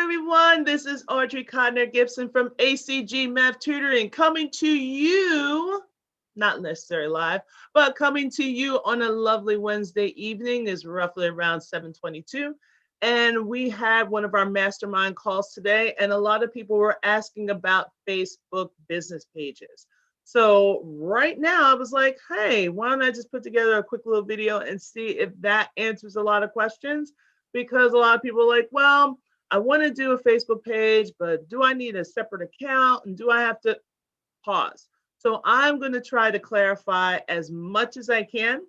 everyone. This is Audrey Codner-Gibson from ACG Math Tutoring coming to you, not necessarily live, but coming to you on a lovely Wednesday evening. Is roughly around 7:22. And we had one of our mastermind calls today, and a lot of people were asking about Facebook business pages. So right now I was like, hey, why don't I just put together a quick little video and see if that answers a lot of questions? Because a lot of people are like, well, I want to do a Facebook page, but do I need a separate account? And do I have to pause? So I'm going to try to clarify as much as I can.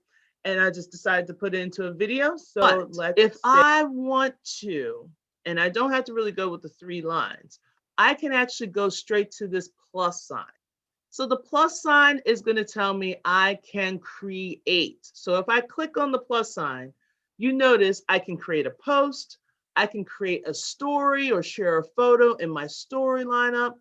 And I just decided to put it into a video. So if I want to, and I don't have to really go with the 3 lines, I can actually go straight to this plus sign. So the plus sign is going to tell me I can create. So if I click on the plus sign, you notice I can create a post. I can create a story or share a photo in my story lineup.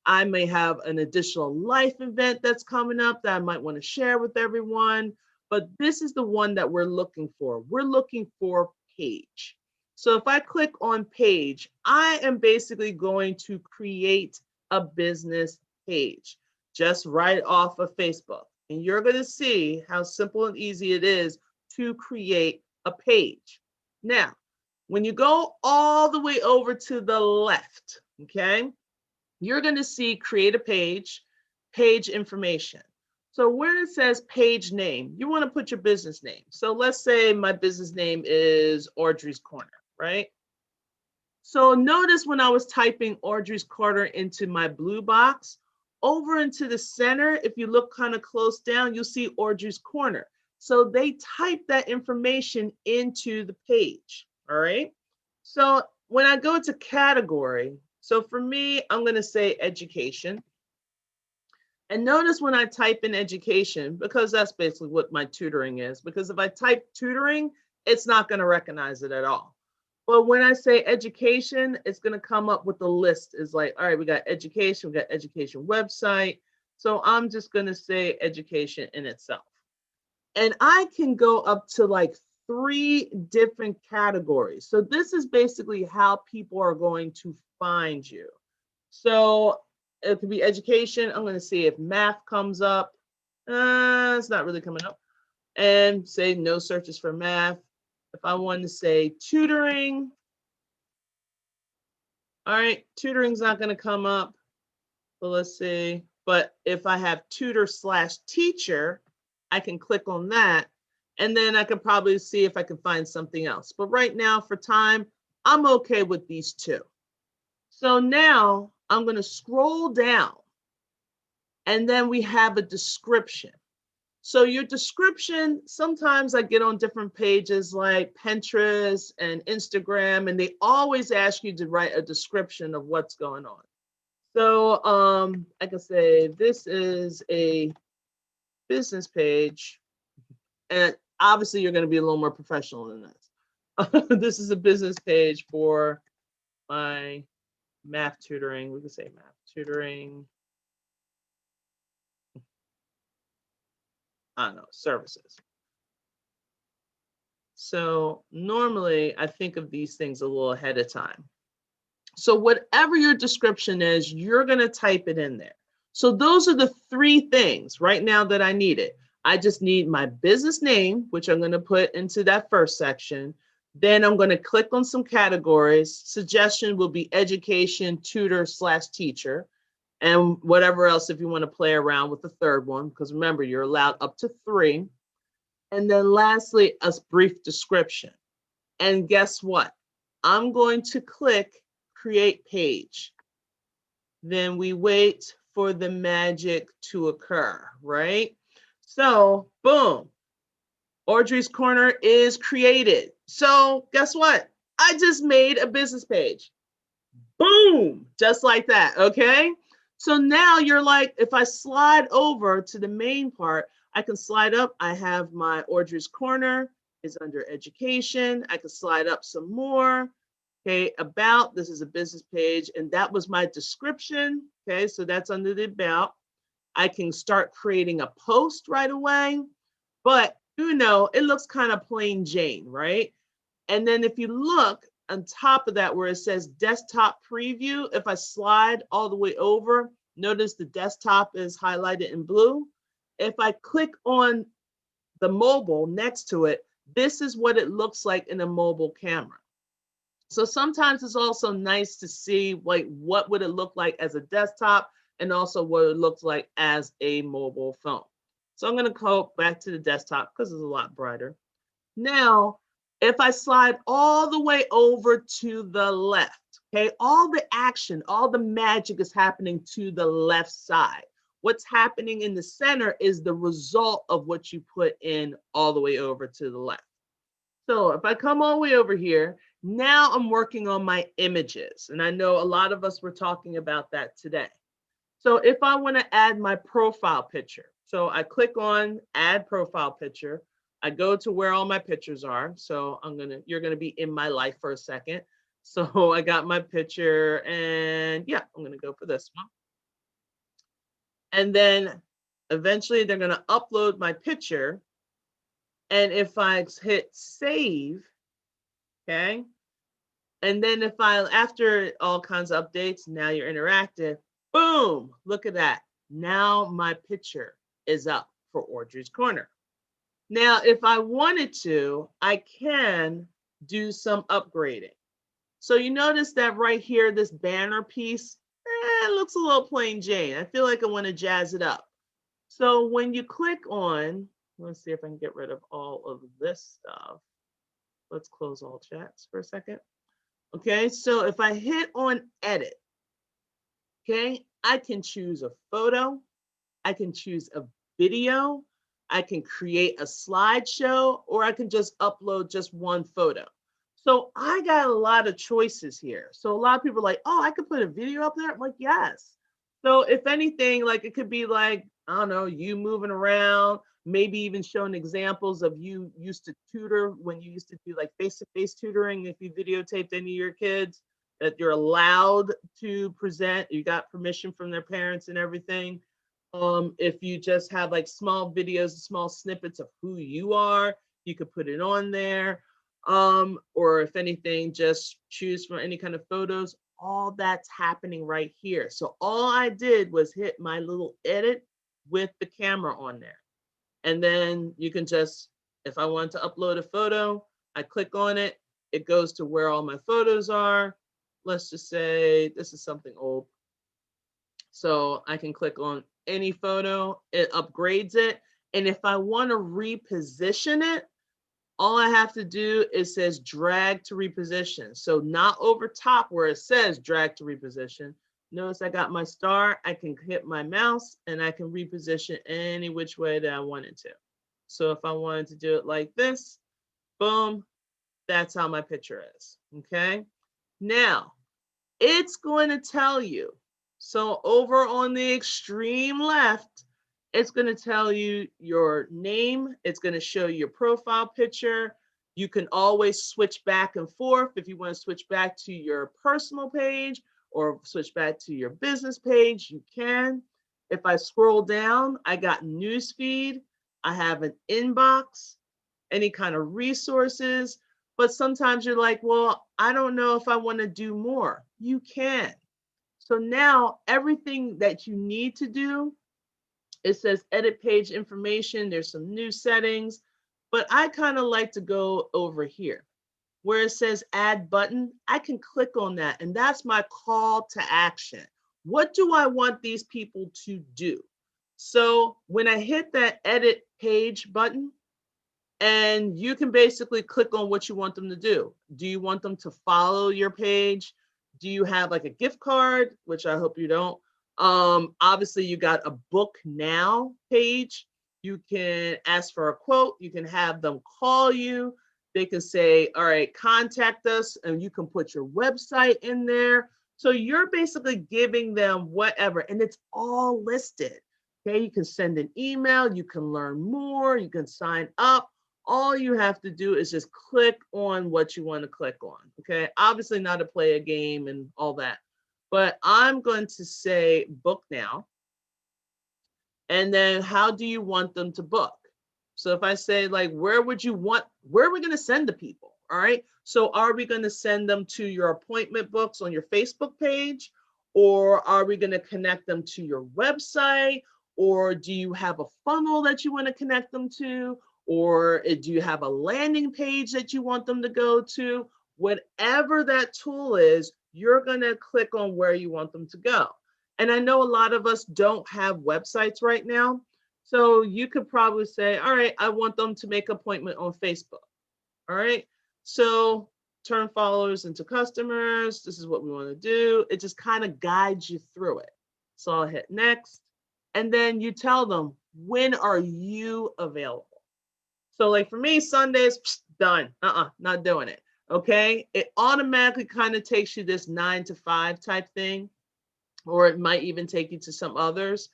I may have an additional life event that's coming up that I might want to share with everyone. But this is the one that we're looking for. We're looking for page. So if I click on page, I am basically going to create a business page just right off of Facebook. And you're going to see how simple and easy it is to create a page. Now, when you go all the way over to the left, okay, you're going to see create a page, page information. So where it says page name, you want to put your business name. So let's say my business name is Audrey's Corner, right? So notice when I was typing Audrey's Corner into my blue box, over into the center, if you look kind of close down, you'll see Audrey's Corner. So they type that information into the page, all right? So when I go to category, so for me, I'm going to say education. And notice when I type in education, because that's basically what my tutoring is, because if I type tutoring, it's not going to recognize it at all. But when I say education, it's going to come up with the list. It's like, all right, we got education, we got education website. So I'm just going to say education in itself. And I can go up to like 3 different categories. So this is basically how people are going to find you. So it could be education. I'm going to see if math comes up. It's not really coming up. And say no searches for math. If I want to say tutoring, all right, tutoring's not going to come up. So let's see. But if I have tutor/teacher, I can click on that. And then I can probably see if I can find something else. But right now, for time, I'm okay with these 2. So now I'm going to scroll down. And then we have a description. So your description, sometimes I get on different pages like Pinterest and Instagram, and they always ask you to write a description of what's going on. So I can say this is a business page, and obviously you're going to be a little more professional than this. This is a business page for my math tutoring. We can say math tutoring. I don't know, services. So normally I think of these things a little ahead of time. So whatever your description is, you're going to type it in there. So those are the 3 things right now that I needed. I just need my business name, which I'm going to put into that first section. Then I'm going to click on some categories. Suggestion will be education, tutor/teacher. And whatever else if you want to play around with the third one, because remember, you're allowed up to 3. And then lastly, a brief description. And guess what? I'm going to click create page. Then we wait for the magic to occur, right? So boom, Audrey's Corner is created. So guess what? I just made a business page. Boom, just like that, okay? So now you're like, if I slide over to the main part, I can slide up. I have my Audrey's Corner is under education. I can slide up some more. Okay, about, this is a business page, and that was my description. Okay, so that's under the about. I can start creating a post right away, but you know, it looks kind of plain Jane, right? And then if you look, on top of that where it says desktop preview, if I slide all the way over, notice the desktop is highlighted in blue. If I click on the mobile next to it, this is what it looks like in a mobile camera. So sometimes it's also nice to see like what would it look like as a desktop and also what it looks like as a mobile phone. So I'm going to go back to the desktop because it's a lot brighter. Now, if I slide all the way over to the left, okay, all the action, all the magic is happening to the left side. What's happening in the center is the result of what you put in all the way over to the left. So if I come all the way over here, now I'm working on my images. And I know a lot of us were talking about that today. So if I want to add my profile picture, so I click on add profile picture. I go to where all my pictures are. So you're gonna be in my life for a second. So I got my picture and yeah, I'm gonna go for this one. And then eventually they're gonna upload my picture. And if I hit save, okay, and then if after all kinds of updates, now you're interactive, boom, look at that. Now my picture is up for Audrey's Corner. Now, if I wanted to, I can do some upgrading. So you notice that right here, this banner piece, it looks a little plain Jane. I feel like I want to jazz it up. So when you click on, let's see if I can get rid of all of this stuff. Let's close all chats for a second. Okay, so if I hit on edit, okay, I can choose a photo, I can choose a video, I can create a slideshow, or I can just upload just one photo. So I got a lot of choices here. So a lot of people are like, oh, I could put a video up there. I'm like, yes. So if anything, like it could be like, I don't know, you moving around, maybe even showing examples of you used to tutor when you used to do like face-to-face tutoring. If you videotaped any of your kids, that you're allowed to present, you got permission from their parents and everything. If you just have like small videos, small snippets of who you are, you could put it on there. Or if anything, just choose from any kind of photos. All that's happening right here. So all I did was hit my little edit with the camera on there. And then you can just, if I want to upload a photo, I click on it. It goes to where all my photos are. Let's just say this is something old. So I can click on any photo, it upgrades it. And if I want to reposition it, all I have to do is says drag to reposition. So not over top where it says drag to reposition. Notice I got my star. I can hit my mouse and I can reposition any which way that I wanted to. So if I wanted to do it like this, boom, that's how my picture is. Okay. Now it's going to tell you. So over on the extreme left, it's going to tell you your name. It's going to show your profile picture. You can always switch back and forth. If you want to switch back to your personal page or switch back to your business page, you can. If I scroll down, I got newsfeed. I have an inbox, any kind of resources. But sometimes you're like, well, I don't know if I want to do more. You can. So now everything that you need to do, it says edit page information. There's some new settings, but I kind of like to go over here where it says add button. I can click on that and that's my call to action. What do I want these people to do? So when I hit that edit page button, and you can basically click on what you want them to do. Do you want them to follow your page? Do you have like a gift card, which I hope you don't? Obviously, you got a book now page. You can ask for a quote. You can have them call you. They can say, all right, contact us, and you can put your website in there. So you're basically giving them whatever, and it's all listed. Okay, you can send an email. You can learn more. You can sign up. All you have to do is just click on what you want to click on, okay? Obviously not to play a game and all that, but I'm going to say book now. And then how do you want them to book? So if I say like, where are we going to send the people? All right. So are we going to send them to your appointment books on your Facebook page? Or are we going to connect them to your website? Or do you have a funnel that you want to connect them to? Or do you have a landing page that you want them to go to? Whatever that tool is, you're going to click on where you want them to go. And I know a lot of us don't have websites right now. So you could probably say, all right, I want them to make an appointment on Facebook. All right. So turn followers into customers. This is what we want to do. It just kind of guides you through it. So I'll hit next. And then you tell them, when are you available? So like for me, Sundays, done. Not doing it. Okay. It automatically kind of takes you this 9 to 5 type thing, or it might even take you to some others.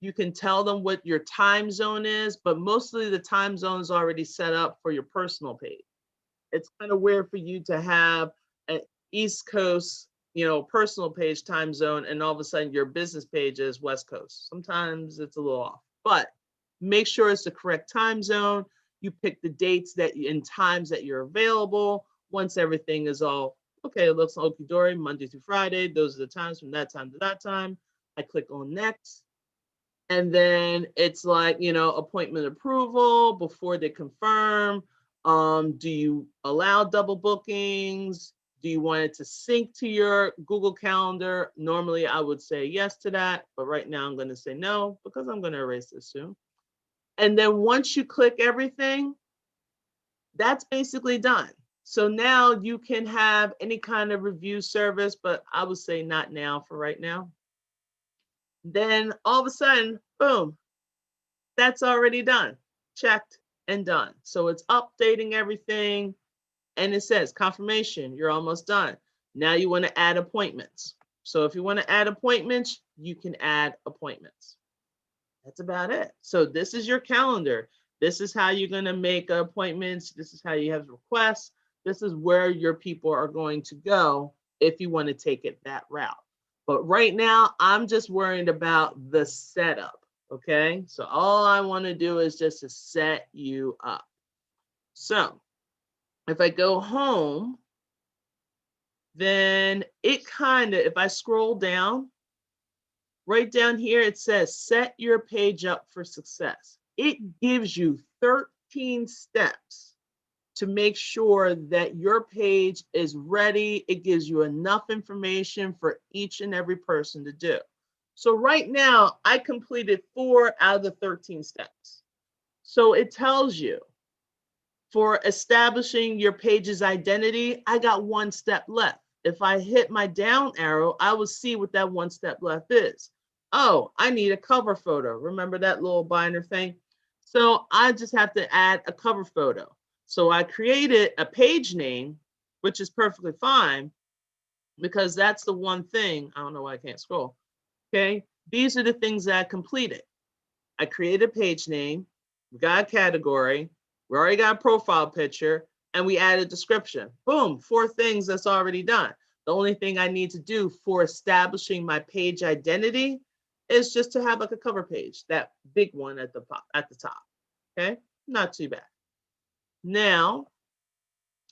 You can tell them what your time zone is, but mostly the time zone is already set up for your personal page. It's kind of weird for you to have an East Coast, personal page time zone, and all of a sudden your business page is West Coast. Sometimes it's a little off, but make sure it's the correct time zone. You pick the dates and times that you're available. Once everything is all okay, it looks okie dory, Monday through Friday. Those are the times from that time to that time. I click on next. And then it's like, appointment approval before they confirm. Do you allow double bookings? Do you want it to sync to your Google Calendar? Normally, I would say yes to that, but right now I'm going to say no because I'm going to erase this soon. And then once you click everything, that's basically done. So now you can have any kind of review service, but I would say not now for right now. Then all of a sudden, boom, that's already done, checked and done. So it's updating everything. And it says confirmation, you're almost done. Now you want to add appointments. So if you want to add appointments, you can add appointments. That's about it. So this is your calendar. This is how you're going to make appointments. This is how you have requests. This is where your people are going to go if you want to take it that route. But right now, I'm just worried about the setup. Okay. So all I want to do is just to set you up. So if I go home, then it kind of, if I scroll down, right down here, it says set your page up for success. It gives you 13 steps to make sure that your page is ready. It gives you enough information for each and every person to do. So right now, I completed 4 out of the 13 steps. So it tells you, for establishing your page's identity, I got 1 step left. If I hit my down arrow, I will see what that 1 step left is. Oh, I need a cover photo. Remember that little binder thing? So I just have to add a cover photo. So I created a page name, which is perfectly fine because that's the one thing. I don't know why I can't scroll. Okay. These are the things that I completed. I created a page name. We got a category. We already got a profile picture, and we added a description. Boom, 4 things that's already done. The only thing I need to do for establishing my page identity is just to have like a cover page, that big one at the top. Okay, not too bad. Now,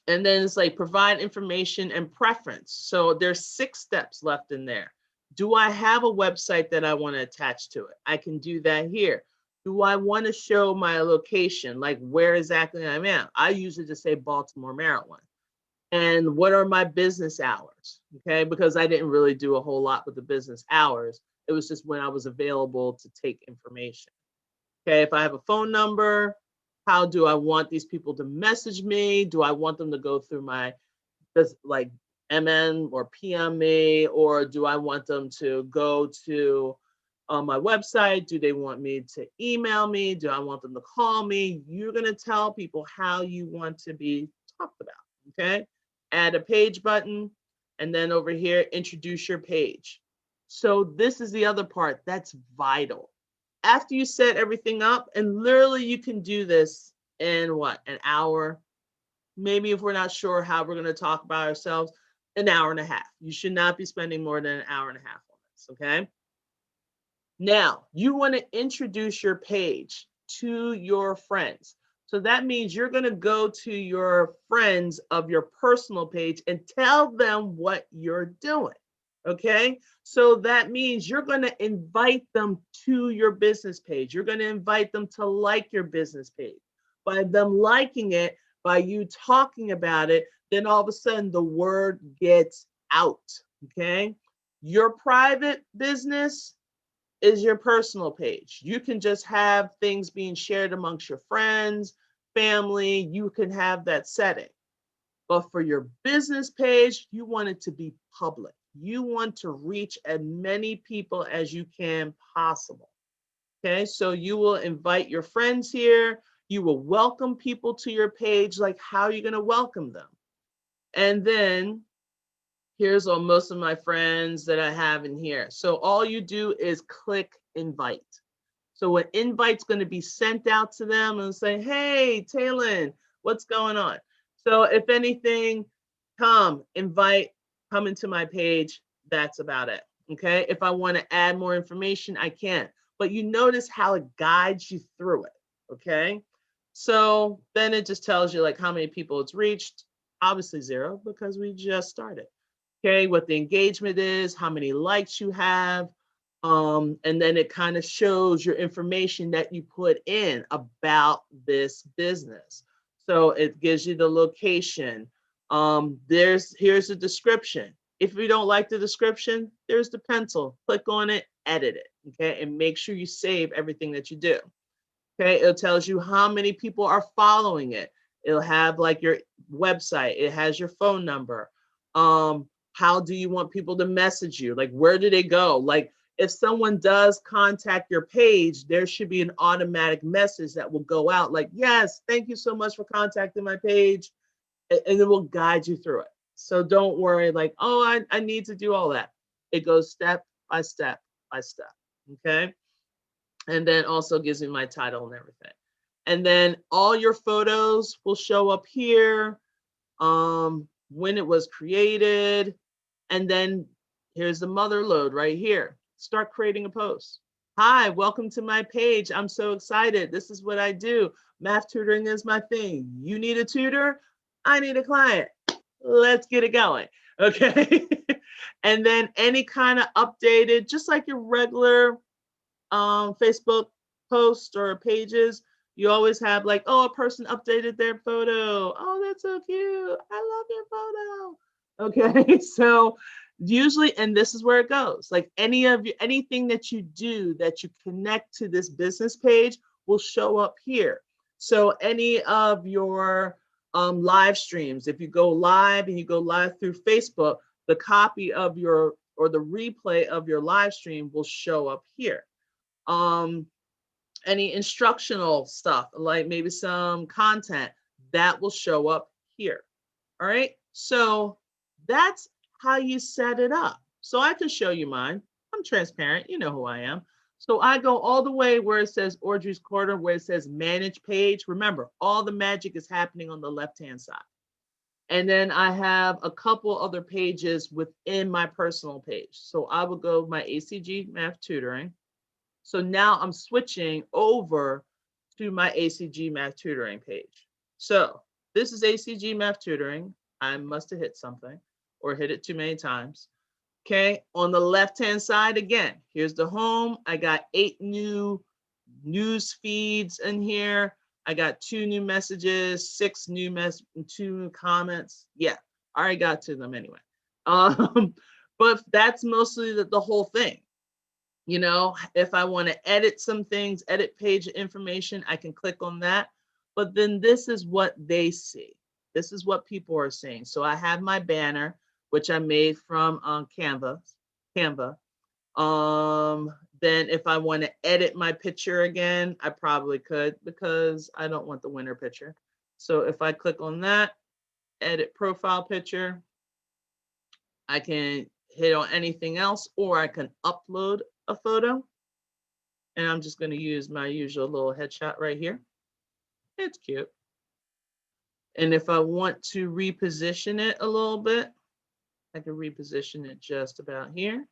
and then it's like provide information and preference. So there's 6 steps left in there. Do I have a website that I want to attach to it? I can do that here. Do I want to show my location, like where exactly I'm at? I usually just say Baltimore, Maryland. And what are my business hours? Okay, because I didn't really do a whole lot with the business hours. It was just when I was available to take information. Okay, if I have a phone number, how do I want these people to message me? Do I want them to go through my, like MN or PM me, or do I want them to go to my website? Do they want me to email me? Do I want them to call me? You're going to tell people how you want to be talked about. Okay, add a page button, and then over here, introduce your page. So this is the other part that's vital. After you set everything up, and literally you can do this in what, an hour? Maybe if we're not sure how we're going to talk about ourselves, an hour and a half. You should not be spending more than an hour and a half on this, okay? Now, you want to introduce your page to your friends. So that means you're going to go to your friends of your personal page and tell them what you're doing. Okay. So that means you're going to invite them to your business page. You're going to invite them to like your business page. By them liking it, by you talking about it, then all of a sudden the word gets out. Okay. Your private business is your personal page. You can just have things being shared amongst your friends, family. You can have that setting. But for your business page, you want it to be public. You want to reach as many people as you can possible. Okay, so you will invite your friends here. You will welcome people to your page. Like, how are you going to welcome them? And then here's all most of my friends that I have in here. So all you do is click invite. So an invite's going to be sent out to them and say, hey, Taylin, what's going on? So if anything, come, invite, come into my page. That's about it. Okay. If I want to add more information, I can. But you notice how it guides you through it. Okay. So then it just tells you like how many people it's reached. Obviously 0 because we just started. Okay, what the engagement is, how many likes you have, and then it kind of shows your information that you put in about this business. So it gives you the location. Here's the description. If you don't like the description, there's the pencil. Click on it, edit it, okay, and make sure you save everything that you do. Okay, it tells you how many people are following it. It'll have like your website. It has your phone number. How do you want people to message you? Like, where do they go? Like, if someone does contact your page, there should be an automatic message that will go out like, yes, thank you so much for contacting my page. And it will guide you through it. So don't worry, like, oh, I need to do all that. It goes step by step by step. Okay. And then also gives me my title and everything. And then all your photos will show up here, when it was created. And then here's the mother load right here. Start creating a post. Hi, welcome to my page. I'm so excited. This is what I do. Math tutoring is my thing. You need a tutor? I need a client. Let's get it going. Okay. And then any kind of updated, just like your regular Facebook posts or pages, you always have like, oh, a person updated their photo. Oh, that's so cute. I love your photo. Okay, so usually, and this is where it goes. Like anything that you do that you connect to this business page will show up here. So any of your live streams, if you go live and you go live through Facebook, the copy of your or the replay of your live stream will show up here. Any instructional stuff, like maybe some content, that will show up here. All right, so that's how you set it up. So I can show you mine. I'm transparent, you know who I am. So I go all the way where it says Audrey's Corner, where it says manage page. Remember, all the magic is happening on the left-hand side. And then I have a couple other pages within my personal page. So I will go my ACG Math Tutoring. So now I'm switching over to my ACG Math Tutoring page. So this is ACG Math Tutoring. I must have hit something or hit it too many times. Okay, on the left-hand side, again, here's the home. I got 8 new news feeds in here. I got 2 new messages, 6 new 2 new comments. Yeah, I already got to them anyway. But that's mostly the whole thing. You know, if I want to edit some things, edit page information, I can click on that. But then this is what they see. This is what people are seeing. So I have my banner, which I made from Canva. Then if I want to edit my picture again, I probably could because I don't want the winter picture. So if I click on that, edit profile picture, I can hit on anything else, or I can upload a photo. And I'm just going to use my usual little headshot right here. It's cute. And if I want to reposition it a little bit, I can reposition it just about here.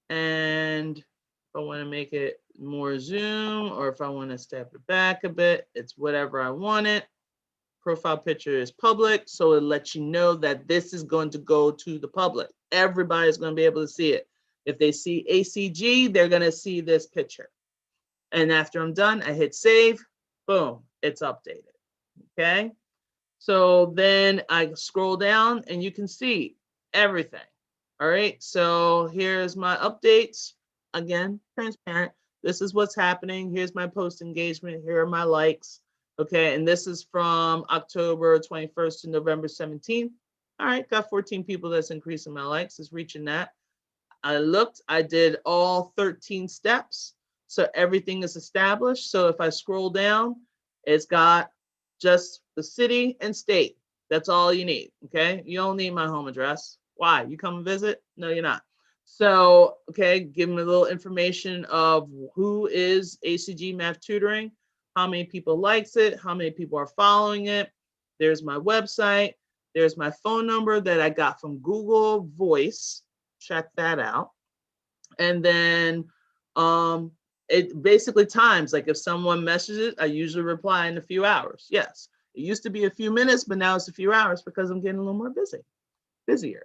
And If I want to make it more zoom, or if I want to step it back a bit, it's whatever I want it. Profile picture is public, so it lets you know that this is going to go to the public. Everybody's going to be able to see it. If they see ACG, they're going to see this picture. And after I'm done, I hit save. Boom, it's updated. Okay. So then I scroll down and you can see everything. All right. So here's my updates. Again, transparent. This is what's happening. Here's my post engagement. Here are my likes. Okay. And this is from October 21st to November 17th. All right. Got 14 people that's increasing my likes. It's reaching that. I looked, I did all 13 steps. So everything is established. So if I scroll down, it's got just the city and state. That's all you need. Okay. You don't need my home address. Why? You come and visit? No, you're not. So, okay, give me a little information of who is ACG Math Tutoring, how many people likes it, how many people are following it. There's my website. There's my phone number that I got from Google Voice. Check that out. And then it basically times, like if someone messages, I usually reply in a few hours. Yes, it used to be a few minutes, but now it's a few hours because I'm getting a little more busier.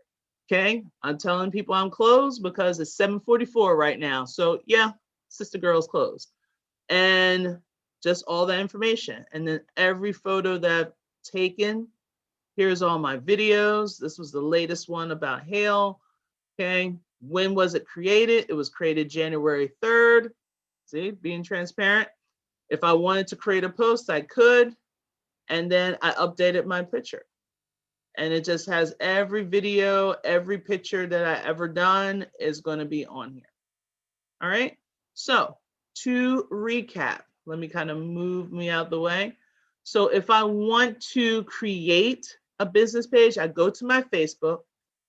Okay, I'm telling people I'm closed because it's 7:44 right now. So yeah, Sister Girl's closed. And just all that information. And then every photo that I've taken, here's all my videos. This was the latest one about hail. Okay, when was it created? It was created January 3rd. See, being transparent. If I wanted to create a post, I could. And then I updated my picture. And it just has every video, every picture that I ever done is going to be on here. All right. So to recap, let me kind of move me out the way. So if I want to create a business page, I go to my Facebook.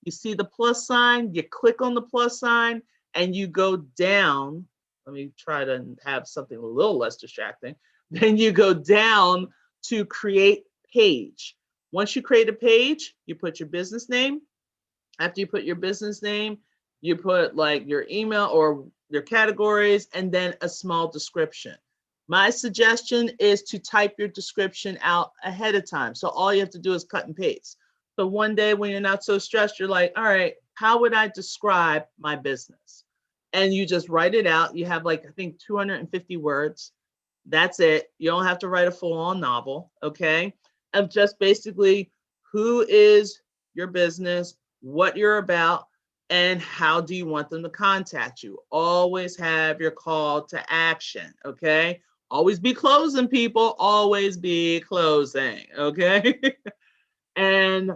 You see the plus sign, you click on the plus sign, and you go down. Let me try to have something a little less distracting. Then you go down to create page. Once you create a page, you put your business name. After you put your business name, you put like your email or your categories, and then a small description. My suggestion is to type your description out ahead of time. So all you have to do is cut and paste. So one day when you're not so stressed, you're like, all right, how would I describe my business? And you just write it out. You have like, I think 250 words. That's it. You don't have to write a full-on novel, okay? Of just basically who is your business, what you're about, and how do you want them to contact you. Always have your call to action, okay? Always be closing, people. Always be closing, okay? And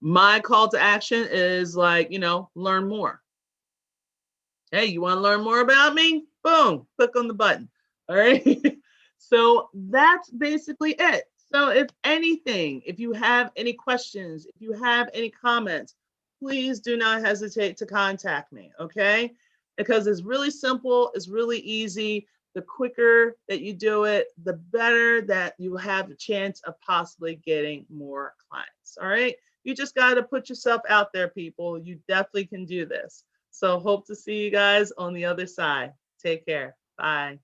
my call to action is like, learn more. Hey, you want to learn more about me? Boom, click on the button. All right. So that's basically it. So if anything, if you have any questions, if you have any comments, please do not hesitate to contact me, okay? Because it's really simple, it's really easy. The quicker that you do it, the better that you have the chance of possibly getting more clients, all right? You just got to put yourself out there, people. You definitely can do this. So hope to see you guys on the other side. Take care. Bye.